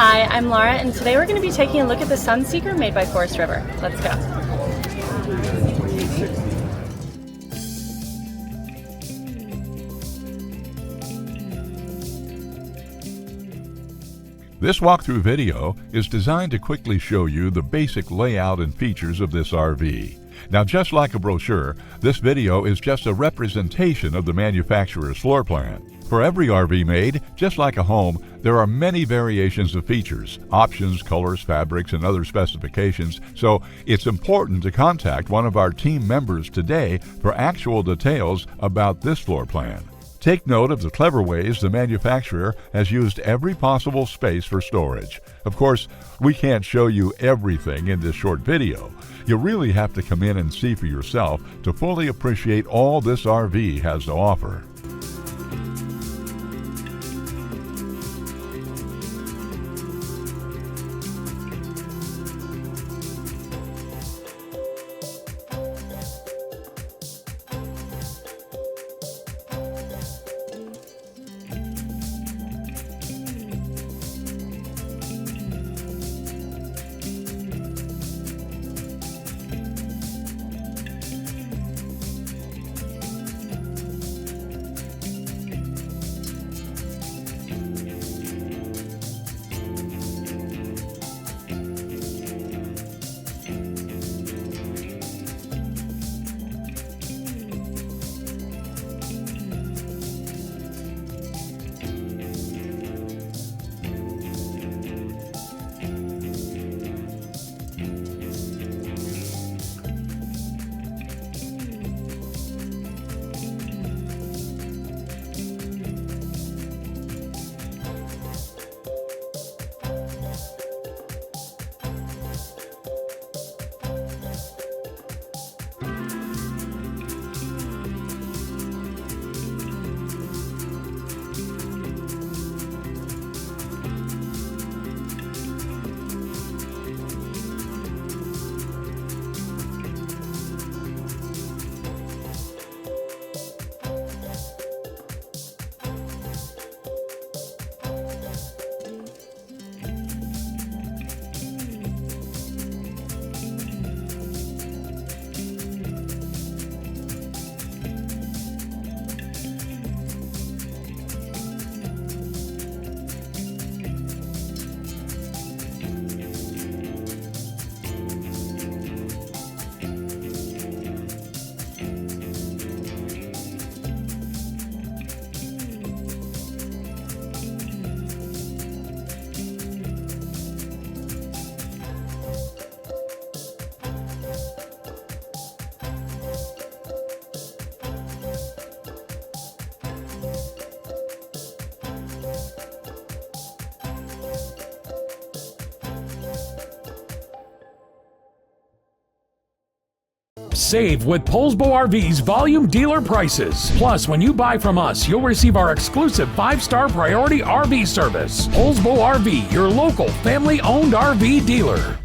Hi, I'm Laura, and today we're going to be taking a look at the Sunseeker made by Forest River. Let's go. This walkthrough video is designed to quickly show you the basic layout and features of this RV. Now, just like a brochure, this video is just a representation of the manufacturer's floor plan. For every RV made, just like a home, there are many variations of features, options, colors, fabrics, and other specifications, so it's important to contact one of our team members today for actual details about this floor plan. Take note of the clever ways the manufacturer has used every possible space for storage. Of course, we can't show you everything in this short video. You really have to come in and see for yourself to fully appreciate all this RV has to offer. Save with Poulsbo RV's volume dealer prices. Plus, when you buy from us, you'll receive our exclusive 5-star priority RV service. Poulsbo RV, your local family-owned RV dealer.